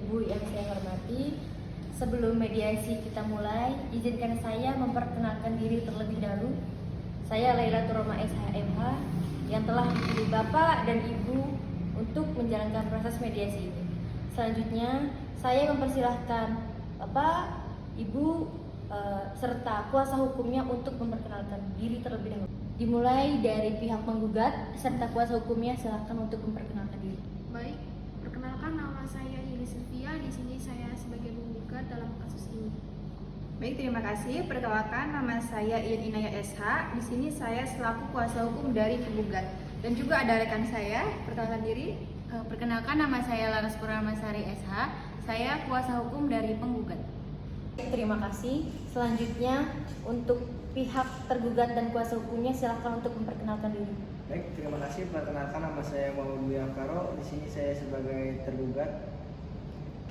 Ibu yang saya hormati, sebelum mediasi kita mulai, izinkan saya memperkenalkan diri terlebih dahulu. Saya Lailatul Roma SHMH yang telah dipilih Bapak dan Ibu untuk menjalankan proses mediasi ini. Selanjutnya, saya mempersilahkan Bapak, Ibu, serta kuasa hukumnya untuk memperkenalkan diri terlebih dahulu. Dimulai dari pihak penggugat serta kuasa hukumnya, silakan untuk memperkenalkan diri. Baik, perkenalkan nama saya Yuli Sylvia. Di sini saya sebagai penggugat dalam kasus ini. Baik, terima kasih. Perkenalkan, nama saya Ian Inaya SH. Di sini saya selaku kuasa hukum dari penggugat. Dan juga ada rekan saya, perkenalkan diri. Perkenalkan, nama saya Laras Purnamasari SH. Saya kuasa hukum dari penggugat. Terima kasih. Selanjutnya untuk pihak tergugat dan kuasa hukumnya, silakan untuk memperkenalkan diri. Baik, terima kasih. Perkenalkan, nama saya Muhammad Budi Akaro. Di sini saya sebagai tergugat.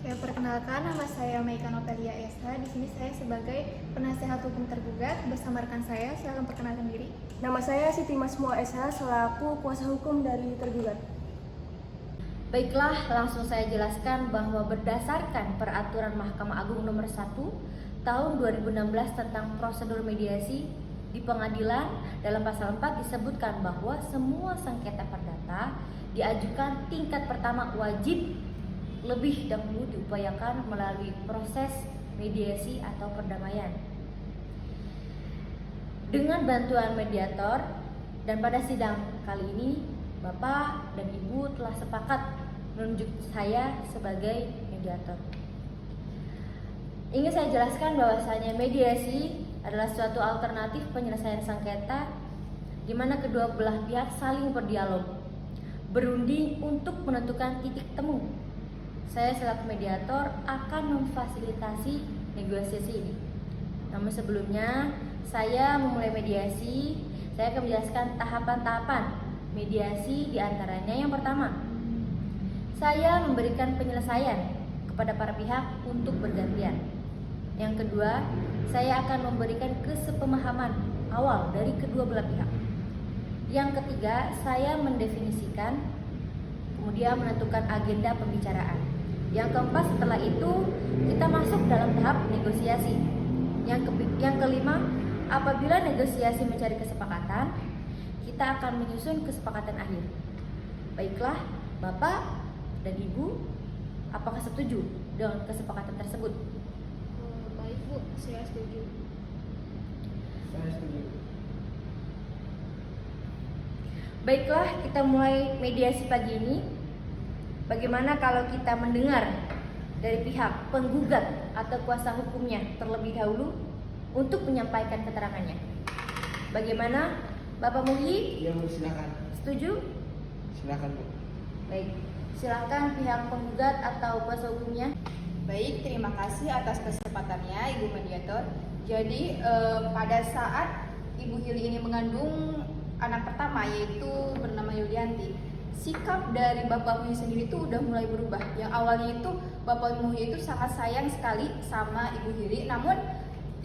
Oke, perkenalkan nama saya Maika Novelia SH. Di sini saya sebagai penasehat hukum tergugat bersama rekan saya. Silakan perkenalkan diri. Nama saya Siti Masmua SH selaku kuasa hukum dari tergugat. Baiklah, langsung saya jelaskan bahwa berdasarkan Peraturan Mahkamah Agung Nomor 1 Tahun 2016 tentang prosedur mediasi di pengadilan, dalam pasal 4 disebutkan bahwa semua sengketa perdata diajukan tingkat pertama wajib lebih dahulu diupayakan melalui proses mediasi atau perdamaian dengan bantuan mediator. Dan pada sidang kali ini Bapak dan Ibu telah sepakat menunjuk saya sebagai mediator. Ingin saya jelaskan bahwasanya mediasi adalah suatu alternatif penyelesaian sengketa di mana kedua belah pihak saling berdialog, berunding untuk menentukan titik temu. Saya selaku mediator akan memfasilitasi negosiasi ini. Namun sebelumnya saya memulai mediasi, saya akan menjelaskan tahapan-tahapan mediasi. Di antaranya yang pertama, saya memberikan penyelesaian kepada para pihak untuk bergantian. Yang kedua, saya akan memberikan kesepemahaman awal dari kedua belah pihak. Yang ketiga, saya mendefinisikan, kemudian menentukan agenda pembicaraan. Yang keempat, setelah itu kita masuk dalam tahap negosiasi. Yang kelima, apabila negosiasi mencari kesepakatan, kita akan menyusun kesepakatan akhir. Baiklah, Bapak dan Ibu, apakah setuju dengan kesepakatan tersebut? Baik Bu, saya setuju. Saya setuju. Baiklah, kita mulai mediasi pagi ini. Bagaimana kalau kita mendengar dari pihak penggugat atau kuasa hukumnya terlebih dahulu untuk menyampaikan keterangannya? Bagaimana, Bapak Muhyi? Ya, Bu, silakan. Setuju? Silakan, Bu. Baik, silakan pihak penggugat atau kuasa hukumnya. Baik, terima kasih atas kesempatannya Ibu Mediator. Jadi pada saat Ibu Yuli ini mengandung anak pertama yaitu bernama Yulianti, sikap dari Bapak Muhyi sendiri itu udah mulai berubah. Yang awalnya itu Bapak Muhyi itu sangat sayang sekali sama Ibu Yuli, namun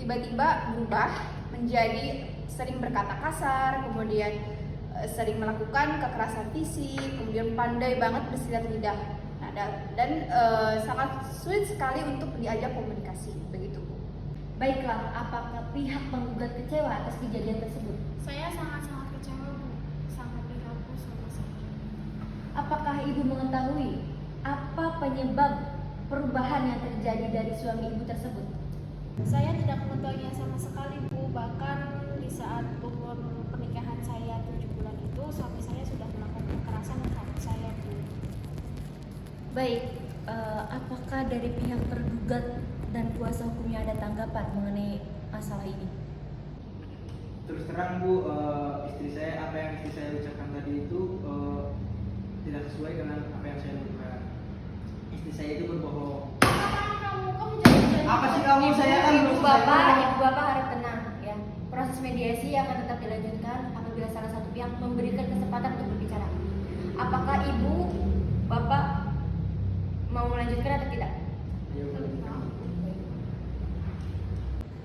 tiba-tiba berubah menjadi sering berkata kasar, kemudian sering melakukan kekerasan fisik, kemudian pandai banget bersilat lidah. Nah, dan sangat sulit sekali untuk diajak komunikasi, begitu Bu. Baiklah, apakah pihak penggugat kecewa atas kejadian tersebut? Saya sangat-sangat kecewa Bu, sangat prihatin sama saya. Apakah Ibu mengetahui apa penyebab perubahan yang terjadi dari suami Ibu tersebut? Saya tidak mengetahuinya sama sekali Bu, bahkan di saat umur pernikahan saya 7 bulan itu suami saya sudah melakukan kekerasan terhadap saya Bu. Baik, apakah dari pihak tergugat dan kuasa hukumnya ada tanggapan mengenai masalah ini? Terus terang, Bu, istri saya, apa yang istri saya ucapkan tadi itu tidak sesuai dengan apa yang saya lakukan. Istri saya itu berbohong. Apa sih kamu? Saya kan Ibu Bapak harus tenang ya. Proses mediasi akan tetap dilanjutkan apabila salah satu pihak memberikan kesempatan untuk berbicara. Apakah Ibu Bapak mau melanjutkan atau tidak?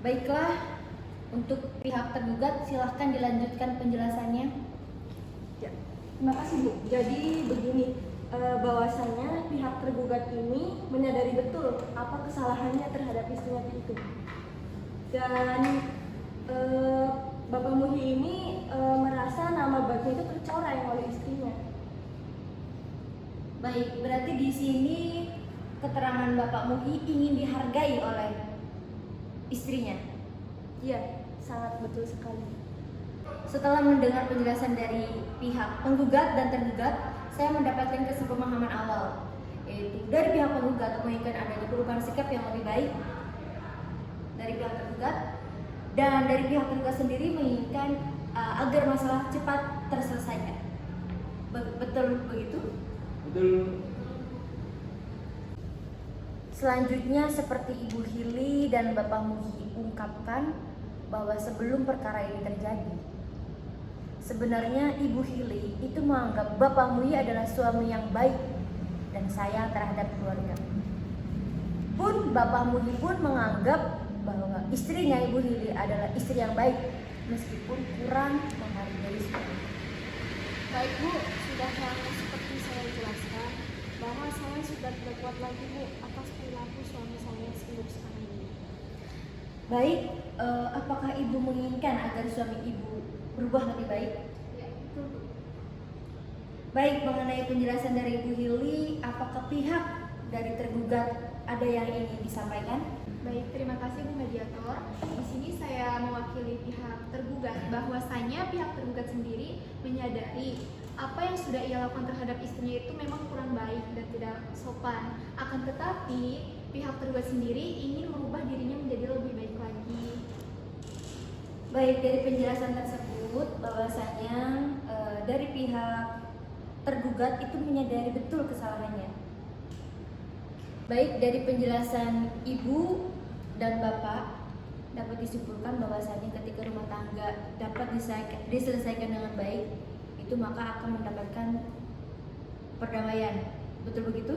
Baiklah, untuk pihak tergugat silahkan dilanjutkan penjelasannya. Ya, terima kasih Bu. Jadi begini, bahwasanya pihak tergugat ini menyadari betul apa kesalahannya terhadap istrinya itu. Dan Bapak Muhi ini merasa nama baiknya itu tercoreng oleh istrinya. Baik, berarti di sini keterangan Bapak Muhi ingin dihargai oleh istrinya. Iya, sangat betul sekali. Setelah mendengar penjelasan dari pihak penggugat dan tergugat, saya mendapatkan kesepemahaman awal, yaitu dari pihak penggugat menginginkan adanya perubahan sikap yang lebih baik dari pihak tergugat, dan dari pihak tergugat sendiri menginginkan agar masalah cepat terselesaikan. Betul begitu? Betul. Selanjutnya seperti Ibu Hili dan Bapak Muhi ungkapkan bahwa sebelum perkara ini terjadi, sebenarnya Ibu Hili itu menganggap Bapak Muhi adalah suami yang baik dan sayang terhadap keluarga. Pun Bapak Muhi pun menganggap bahwa istrinya Ibu Hili adalah istri yang baik meskipun kurang menghargai suami. Baik Bu, sudah seperti saya jelaskan bahwa saya sudah tidak kuat lagi Bu atas perilaku suami saya sebelum sekarang ini. Baik, apakah Ibu menginginkan agar suami Ibu berubah lebih baik? Ya, betul Bu. Baik, mengenai penjelasan dari Ibu Hili, apakah pihak dari tergugat ada yang ingin disampaikan? Baik, terima kasih Bu Mediator. Di sini saya mewakili pihak tergugat bahwasanya pihak tergugat sendiri menyadari apa yang sudah ia lakukan terhadap istrinya itu memang kurang baik dan tidak sopan. Akan tetapi pihak tergugat sendiri ingin merubah dirinya menjadi lebih baik lagi. Baik, dari penjelasan tersebut bahwasanya dari pihak tergugat itu menyadari betul kesalahannya. Baik, dari penjelasan Ibu dan Bapak dapat disimpulkan bahwasanya ketika rumah tangga dapat diselesaikan dengan baik, itu maka akan mendapatkan perdamaian. Betul begitu?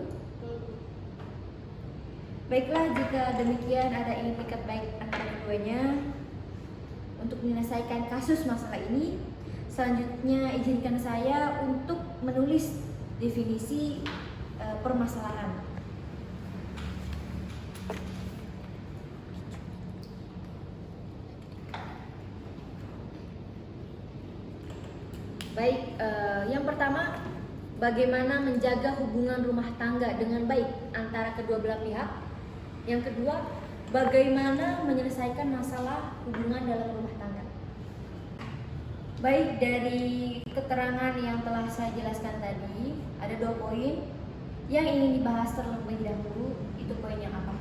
Baiklah, jika demikian ada itikat baik antara keduanya untuk menyelesaikan kasus masalah ini, selanjutnya izinkan saya untuk menulis definisi permasalahan. Baik, yang pertama, bagaimana menjaga hubungan rumah tangga dengan baik antara kedua belah pihak. Yang kedua, bagaimana menyelesaikan masalah hubungan dalam rumah tangga. Baik, dari keterangan yang telah saya jelaskan tadi, ada 2 poin yang ingin dibahas terlebih dahulu. Itu poin yang apa?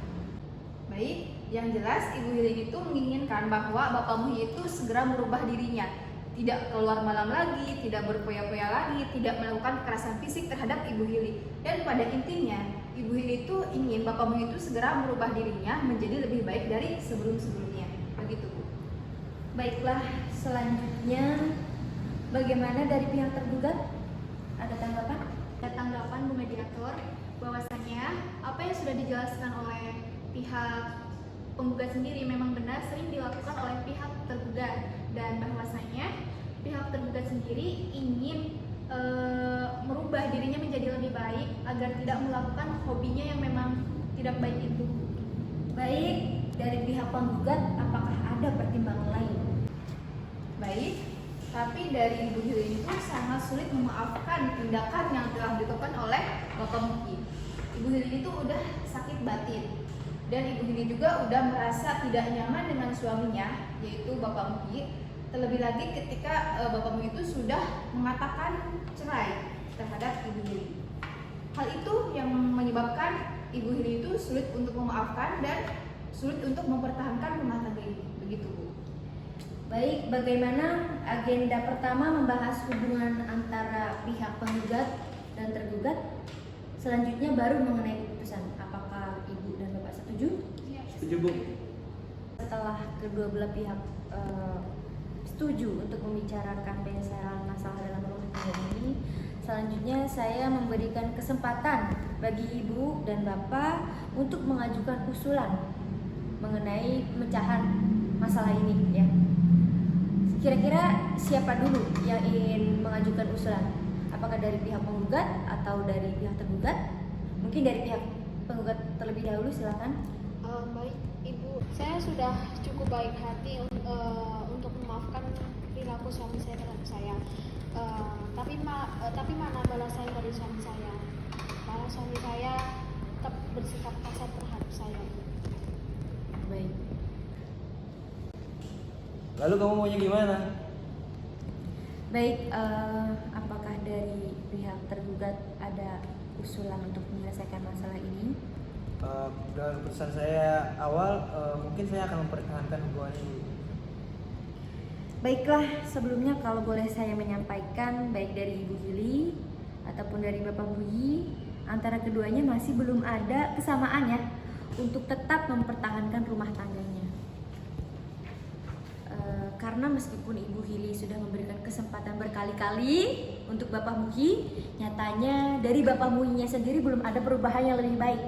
Baik, yang jelas Ibu Hili itu menginginkan bahwa Bapak Muhi itu segera merubah dirinya, tidak keluar malam lagi, tidak berpoya-poya lagi, tidak melakukan kekerasan fisik terhadap Ibu Hili. Dan pada intinya, Ibu Hili itu ingin Bapak Muhi itu segera merubah dirinya menjadi lebih baik dari sebelum-sebelumnya. Begitu, Bu. Baiklah, selanjutnya bagaimana dari pihak tergugat? Ada tanggapan? Ada tanggapan Bu Mediator bahwasanya apa yang sudah dijelaskan oleh pihak penggugat sendiri memang benar sering dilakukan oleh pihak tergugat, dan bahwasanya pihak tergugat sendiri ingin merubah dirinya menjadi lebih baik agar tidak melakukan hobinya yang memang tidak baik itu. Baik, dari pihak penggugat apakah ada pertimbangan lain? Baik, tapi dari Ibu Hili itu sangat sulit memaafkan tindakan yang telah dilakukan oleh Bapak Muhi. Ibu Hili itu udah sakit batin, dan Ibu Hili juga udah merasa tidak nyaman dengan suaminya, yaitu Bapak Muhi. Terlebih lagi ketika Bapak Muhi itu sudah mengatakan cerai terhadap Ibu Hili. Hal itu yang menyebabkan Ibu Hili itu sulit untuk memaafkan dan sulit untuk mempertahankan rumah tangga ini. Begitu, Bu. Baik, bagaimana agenda pertama membahas hubungan antara pihak penggugat dan tergugat. Selanjutnya baru mengenai keputusan. Apakah Ibu dan Bapak setuju? Setuju, Bu. Setelah kedua belah pihak setuju untuk membicarakan penyelesaian masalah dalam rumah tangga ini, selanjutnya saya memberikan kesempatan bagi Ibu dan Bapak untuk mengajukan usulan mengenai pemecahan masalah ini, ya. Kira-kira siapa dulu yang ingin mengajukan usulan? Apakah dari pihak penggugat atau dari pihak tergugat? Mungkin dari pihak penggugat terlebih dahulu, silakan. Baik Ibu, saya sudah cukup baik hati untuk memaafkan perilaku suami saya terhadap saya. Tapi mana balasan dari suami saya? Karena suami saya tetap bersikap kasar terhadap saya. Baik. Lalu kamu maunya gimana? Baik, apakah dari pihak tergugat ada usulan untuk menyelesaikan masalah ini? Dalam keputusan saya awal, mungkin saya akan mempertahankan hubungan ini. Baiklah, sebelumnya kalau boleh saya menyampaikan baik dari Ibu Hili ataupun dari Bapak Muhi, antara keduanya masih belum ada kesamaan ya untuk tetap mempertahankan rumah tangganya. Karena meskipun Ibu Hili sudah memberikan kesempatan berkali-kali untuk Bapak Muhi, nyatanya dari Bapak Muhinya sendiri belum ada perubahan yang lebih baik.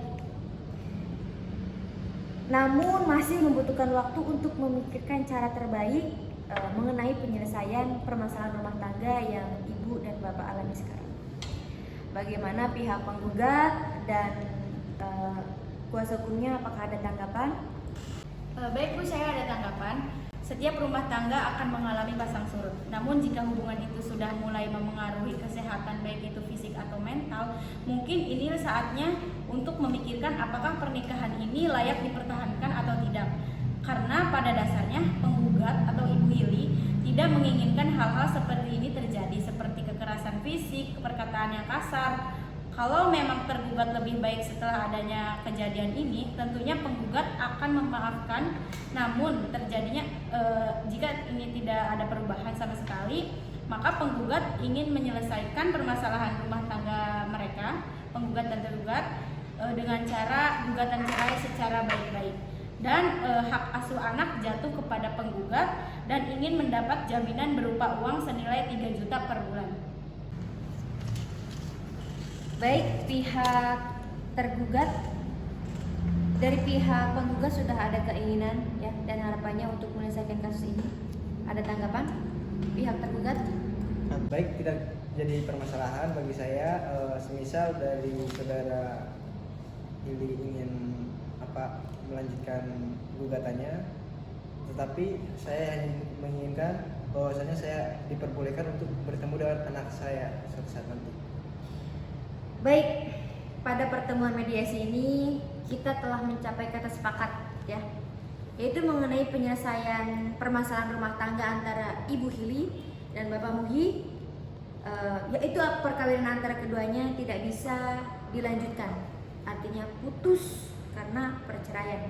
Namun masih membutuhkan waktu untuk memikirkan cara terbaik mengenai penyelesaian permasalahan rumah tangga yang Ibu dan Bapak alami sekarang. Bagaimana pihak penggugat dan kuasa hukumnya, apakah ada tanggapan? Baik Bu, saya ada tanggapan. Setiap rumah tangga akan mengalami pasang surut. Namun jika hubungan itu sudah mulai memengaruhi kesehatan baik itu fisik atau mental, mungkin ini saatnya untuk memikirkan apakah pernikahan ini layak dipertahankan atau tidak. Karena pada dasarnya penggugat atau Ibu Hili tidak menginginkan hal-hal seperti ini terjadi, seperti kekerasan fisik, perkataan yang kasar. Kalau memang tergugat lebih baik setelah adanya kejadian ini, tentunya penggugat akan memaafkan. Namun terjadinya jika ini tidak ada perubahan sama sekali, maka penggugat ingin menyelesaikan permasalahan rumah tangga mereka, penggugat dan tergugat, dengan cara gugatan cerai secara baik-baik. Dan hak asuh anak jatuh kepada penggugat dan ingin mendapat jaminan berupa uang senilai 3 juta per bulan. Baik, pihak tergugat, dari pihak penggugat sudah ada keinginan ya dan harapannya untuk menyelesaikan kasus ini. Ada tanggapan pihak tergugat? Baik, tidak jadi permasalahan bagi saya. Semisal dari saudara Hili ingin melanjutkan gugatannya, tetapi saya hanya menginginkan bahwasanya saya diperbolehkan untuk bertemu dengan anak saya suatu saat nanti. Baik, pada pertemuan mediasi ini kita telah mencapai kata sepakat ya, yaitu mengenai penyelesaian permasalahan rumah tangga antara Ibu Hili dan Bapak Muhi, yaitu perkawinan antara keduanya tidak bisa dilanjutkan, artinya putus karena perceraian.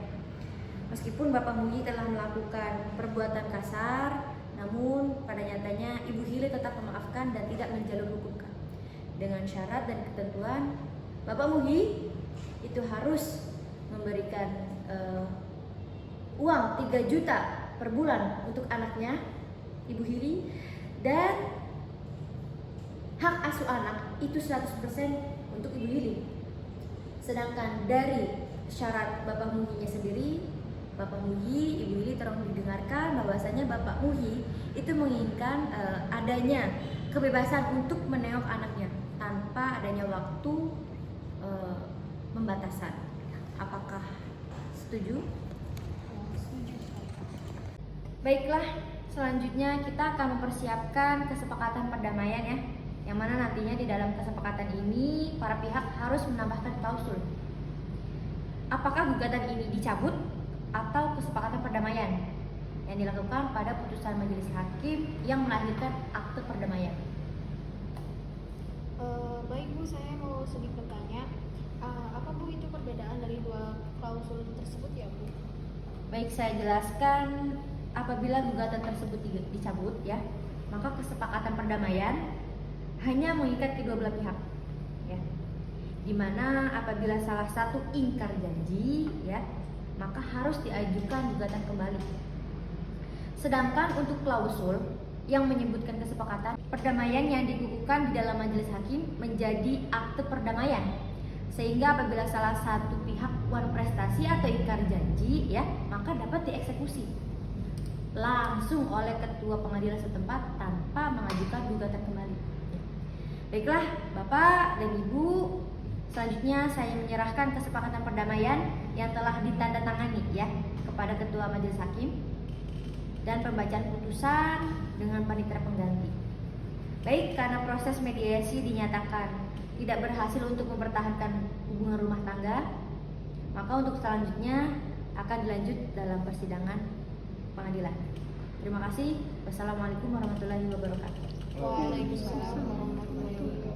Meskipun Bapak Muhi telah melakukan perbuatan kasar, namun pada nyatanya Ibu Hili tetap memaafkan dan tidak menjalur hukum dengan syarat dan ketentuan Bapak Muhi itu harus memberikan uang 3 juta per bulan untuk anaknya Ibu Hili, dan hak asuh anak itu 100% untuk Ibu Hili. Sedangkan dari syarat Bapak Muhinya sendiri, Bapak Muhi, Ibu Hili tolong didengarkan bahwasanya Bapak Muhi itu menginginkan adanya kebebasan untuk menengok anaknya tanpa adanya waktu pembatasan. Apakah setuju? Baiklah, selanjutnya kita akan mempersiapkan kesepakatan perdamaian ya, yang mana nantinya di dalam kesepakatan ini para pihak harus menambahkan klausul. Apakah gugatan ini dicabut atau kesepakatan perdamaian yang dilakukan pada putusan majelis hakim yang melahirkan akte perdamaian. Baik Bu, saya mau sedikit bertanya, apa Bu itu perbedaan dari dua klausul tersebut ya Bu? Baik, saya jelaskan. Apabila gugatan tersebut dicabut ya, maka kesepakatan perdamaian hanya mengikat kedua belah pihak ya. Dimana apabila salah satu ingkar janji ya, maka harus diajukan gugatan kembali. Sedangkan untuk klausul yang menyebutkan kesepakatan perdamaian yang dikukuhkan di dalam majelis hakim menjadi akte perdamaian, sehingga apabila salah satu pihak kurang prestasi atau ingkar janji ya, maka dapat dieksekusi langsung oleh ketua pengadilan setempat tanpa mengajukan gugatan kembali. Baiklah, Bapak dan Ibu, selanjutnya saya menyerahkan kesepakatan perdamaian yang telah ditandatangani ya kepada Ketua Majelis Hakim dan pembacaan putusan dengan panitera pengganti. Baik, karena proses mediasi dinyatakan tidak berhasil untuk mempertahankan hubungan rumah tangga, maka untuk selanjutnya akan dilanjut dalam persidangan pengadilan. Terima kasih. Wassalamualaikum warahmatullahi wabarakatuh. Waalaikumsalam warahmatullahi wabarakatuh.